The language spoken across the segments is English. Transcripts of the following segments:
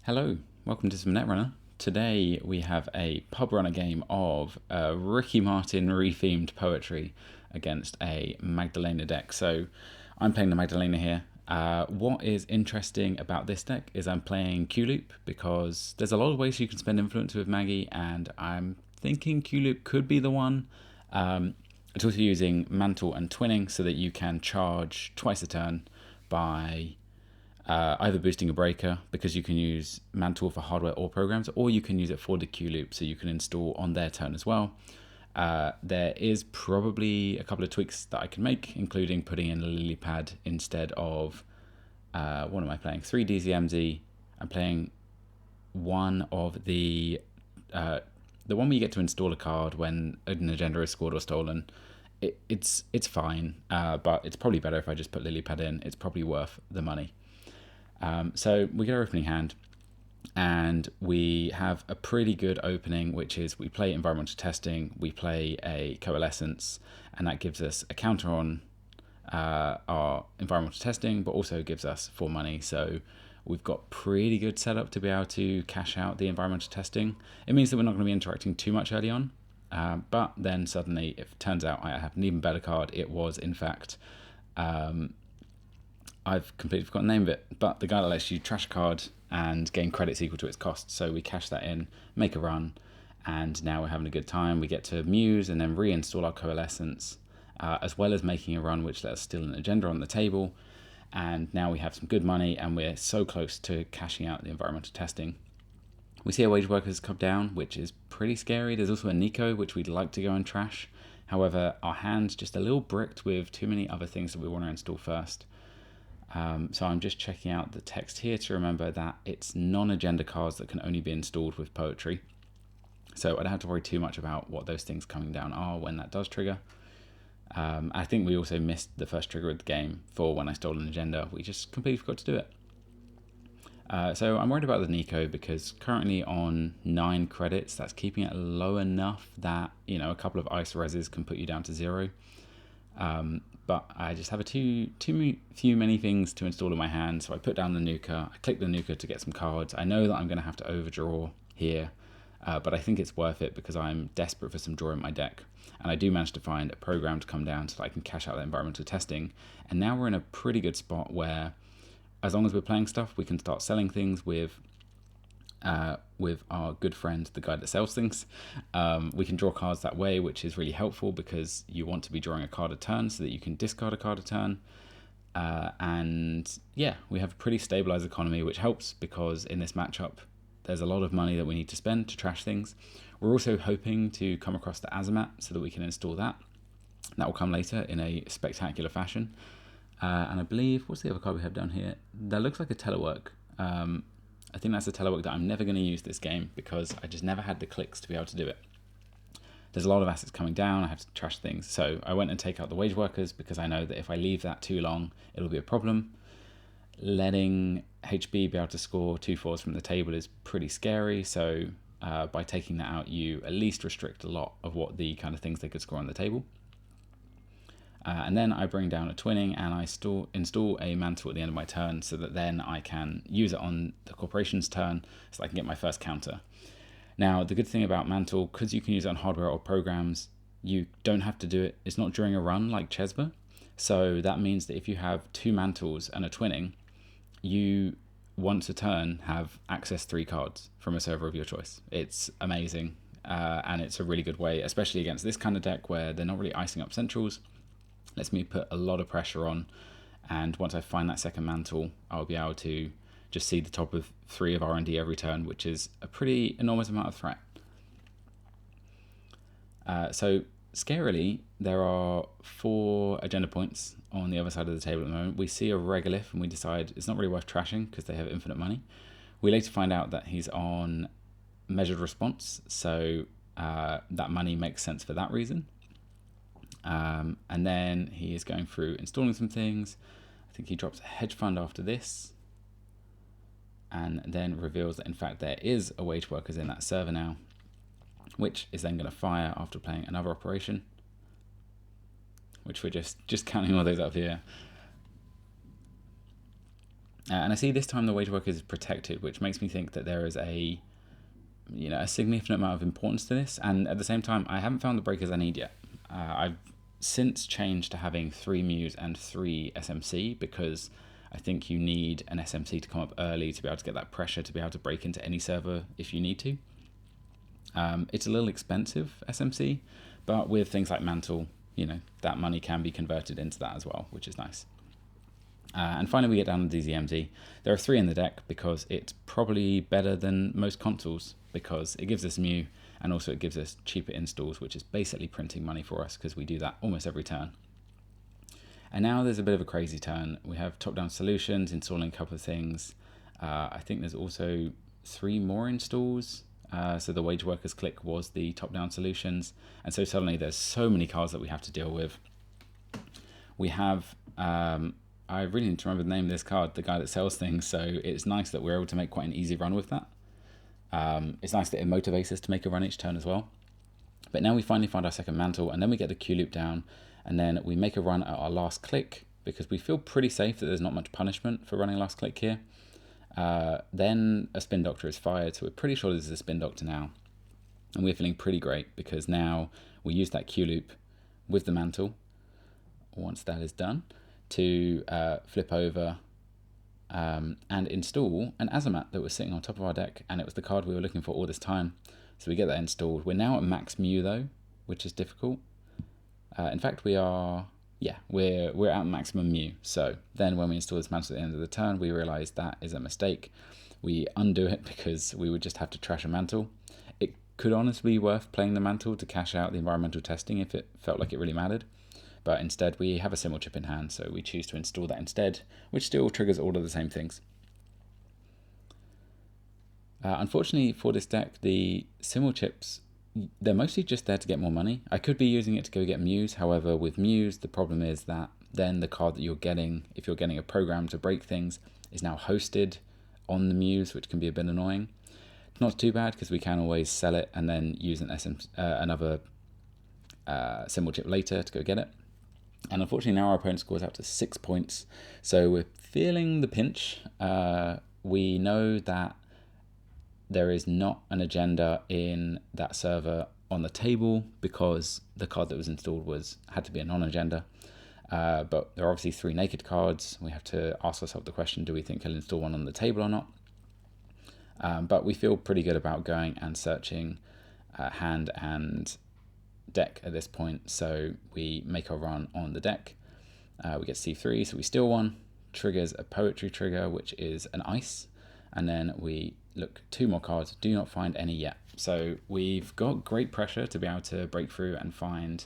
Hello, welcome to some Netrunner. Today we have a pub runner game of Ricky Martin rethemed Poétrï against a Magdalene deck. So I'm playing the Magdalene here. What is interesting about this deck is I'm playing Q-Loop because there's a lot of ways you can spend influence with Maggie, and I'm thinking Q-Loop could be the one. It's also using Mantle and Twinning so that you can charge twice a turn by either boosting a breaker, because you can use Mantle for hardware or programs, or you can use it for the Q-Loop so you can install on their turn as well. There is probably a couple of tweaks that I can make, including putting in a lily pad instead of, what am I playing? 3 DZMZ. I'm playing one of the one where you get to install a card when an agenda is scored or stolen. It's fine, but it's probably better if I just put lily pad in. It's probably worth the money. So we get our opening hand, and we have a pretty good opening, which is we play environmental testing, we play a coalescence, and that gives us a counter on our environmental testing, but also gives us 4 money. So we've got pretty good setup to be able to cash out the environmental testing. It means that we're not going to be interacting too much early on, but then suddenly it turns out I have an even better card. It was, in fact, I've completely forgotten the name of it, but the guy that lets you trash a card and gain credits equal to its cost. So we cash that in, make a run, and now we're having a good time. We get to muse and then reinstall our coalescence, as well as making a run which lets us steal an agenda on the table. And now we have some good money, and we're so close to cashing out the environmental testing. We see our wage workers come down, which is pretty scary. There's also a Nico, which we'd like to go and trash. However, our hand's just a little bricked with too many other things that we want to install first. So I'm just checking out the text here to remember that it's non-agenda cards that can only be installed with Poétrï. So I don't have to worry too much about what those things coming down are when that does trigger. I think we also missed the first trigger of the game for when I stole an agenda. We just completely forgot to do it. So I'm worried about the Nico because currently on 9 credits, that's keeping it low enough that, you know, a couple of ice reses can put you down to 0. But I just have too many things to install in my hand, so I put down the Nuka, I click the Nuka to get some cards. I know that I'm going to have to overdraw here, but I think it's worth it because I'm desperate for some draw in my deck. And I do manage to find a program to come down so that I can cash out the environmental testing. And now we're in a pretty good spot where, as long as we're playing stuff, we can start selling things with our good friend, the guy that sells things. We can draw cards that way, which is really helpful because you want to be drawing a card a turn so that you can discard a card a turn. And yeah, we have a pretty stabilized economy, which helps because in this matchup, there's a lot of money that we need to spend to trash things. We're also hoping to come across the Azamat so that we can install that. That will come later in a spectacular fashion. And I believe, what's the other card we have down here? That looks like a telework. I think that's a telework that I'm never going to use this game because I just never had the clicks to be able to do it. There's a lot of assets coming down, I have to trash things. So I went and take out the wage workers because I know that if I leave that too long, it'll be a problem. Letting HB be able to score 2 4s from the table is pretty scary. So by taking that out, you at least restrict a lot of what the kind of things they could score on the table. And then I bring down a Twinning and I install a Mantle at the end of my turn so that then I can use it on the corporation's turn so I can get my first counter. Now, the good thing about Mantle, because you can use it on hardware or programs, you don't have to do it. It's not during a run like Chesba. So that means that if you have 2 Mantles and a Twinning, you, once a turn, have access 3 cards from a server of your choice. It's amazing. And it's a really good way, especially against this kind of deck where they're not really icing up centrals. Lets me put a lot of pressure on, and once I find that second Mantle, I'll be able to just see the top of 3 of R&D every turn, which is a pretty enormous amount of threat. So scarily, there are 4 agenda points on the other side of the table at the moment. We see a Regolith and we decide it's not really worth trashing because they have infinite money. We later find out that he's on measured response, so that money makes sense for that reason. And then he is going through installing some things. I think he drops a hedge fund after this, and then reveals that in fact there is a wage workers in that server now, which is then going to fire after playing another operation, which we're just counting all those up here. And I see this time the wage workers is protected, which makes me think that there is a significant amount of importance to this. And at the same time, I haven't found the breakers I need yet. I've since changed to having 3 Muse and 3 SMC, because I think you need an SMC to come up early to be able to get that pressure to be able to break into any server if you need to. It's a little expensive, SMC, but with things like Mantle, that money can be converted into that as well, which is nice. And finally, we get down to DZMZ. There are 3 in the deck because it's probably better than most consoles, because it gives us Mew, and also it gives us cheaper installs, which is basically printing money for us, because we do that almost every turn. And now there's a bit of a crazy turn. We have top-down solutions, installing a couple of things. I think there's also 3 more installs. So the wage workers click was the top-down solutions. And so suddenly there's so many cards that we have to deal with. We have... I really need to remember the name of this card, the guy that sells things, so it's nice that we're able to make quite an easy run with that. It's nice that it motivates us to make a run each turn as well. But now we finally find our second Mantle, and then we get the Q loop down, and then we make a run at our last click, because we feel pretty safe that there's not much punishment for running last click here. Then a Spin Doctor is fired, so we're pretty sure this is a Spin Doctor now. And we're feeling pretty great, because now we use that Q loop with the Mantle, once that is done, to flip over and install an Azamat that was sitting on top of our deck, and it was the card we were looking for all this time. So we get that installed. We're now at max Mew though, which is difficult. In fact, we're at maximum Mew. So then when we install this Mantle at the end of the turn, we realize that is a mistake. We undo it because we would just have to trash a Mantle. It could honestly be worth playing the Mantle to cash out the environmental testing if it felt like it really mattered. But instead we have a Symbol Chip in hand, so we choose to install that instead, which still triggers all of the same things. Unfortunately for this deck, the Symbol Chips, they're mostly just there to get more money. I could be using it to go get Muse, however with Muse the problem is that then the card that you're getting, if you're getting a program to break things, is now hosted on the Muse, which can be a bit annoying. It's not too bad because we can always sell it and then use another Symbol Chip later to go get it. And unfortunately now our opponent scores out to 6 points, so we're feeling the pinch. We know that there is not an agenda in that server on the table because the card that was installed had to be a non-agenda. But there are obviously 3 naked cards. We have to ask ourselves the question, do we think he'll install one on the table or not? But we feel pretty good about going and searching hand and deck at this point, so we make our run on the deck. We get C3, so we steal one, triggers a Poétrï trigger, which is an ice, and then we look 2 more cards, do not find any yet. So we've got great pressure to be able to break through and find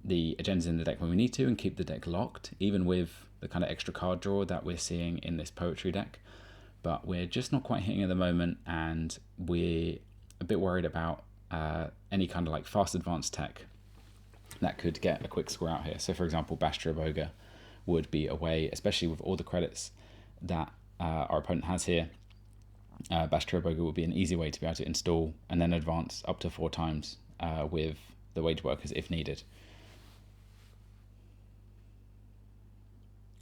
the agendas in the deck when we need to and keep the deck locked, even with the kind of extra card draw that we're seeing in this Poétrï deck. But we're just not quite hitting at the moment, and we're a bit worried about any kind of like fast advanced tech that could get a quick score out here. So for example, Bastra would be a way, especially with all the credits that our opponent has here. Bastra would be an easy way to be able to install and then advance up to 4 times with the wage workers if needed.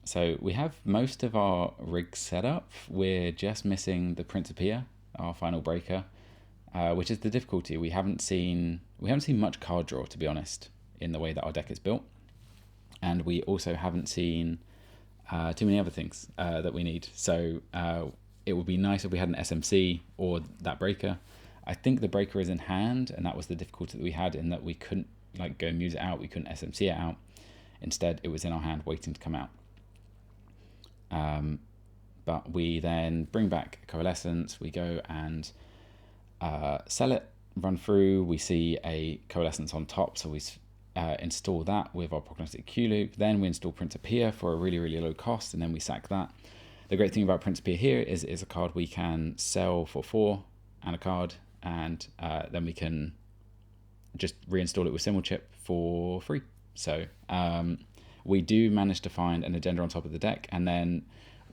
So we have most of our rigs set up. We're just missing the Principia, our final breaker, which is the difficulty. We haven't seen much card draw, to be honest, in the way that our deck is built, and we also haven't seen too many other things that we need. So it would be nice if we had an SMC or that breaker. I think the breaker is in hand, and that was the difficulty that we had, in that we couldn't like go Muse it out, we couldn't SMC it out. Instead, it was in our hand waiting to come out. But we then bring back Coalescence, we go and sell it, run through, we see a Coalescence on top, so we install that with our Prognostic Q loop, then we install Principia for a really, really low cost, and then we sack that. The great thing about Principia here is a card we can sell for 4 and a card, and then we can just reinstall it with Symbol Chip for free. So we do manage to find an agenda on top of the deck, and then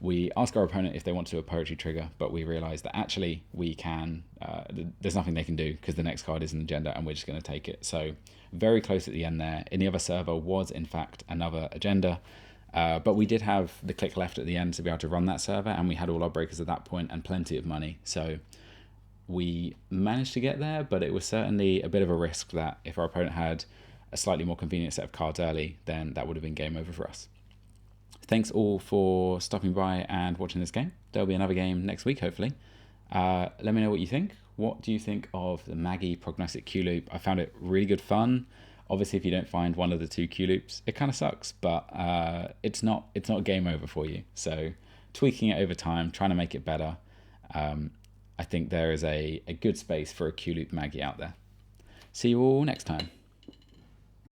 we ask our opponent if they want to do a Poétrï trigger, but we realize that actually we can, there's nothing they can do because the next card is an agenda and we're just going to take it. So very close at the end there. In the other server was in fact another agenda, But we did have the click left at the end to be able to run that server, and we had all our breakers at that point and plenty of money. So we managed to get there, but it was certainly a bit of a risk that if our opponent had a slightly more convenient set of cards early, then that would have been game over for us. Thanks all for stopping by and watching this game. There'll be another game next week, hopefully. Let me know what you think. What do you think of the Maggie Prognostic Q loop? I found it really good fun. Obviously, if you don't find one of the 2 Q loops, it kind of sucks, but it's not game over for you. So tweaking it over time, trying to make it better. I think there is a good space for a Q loop Maggie out there. See you all next time.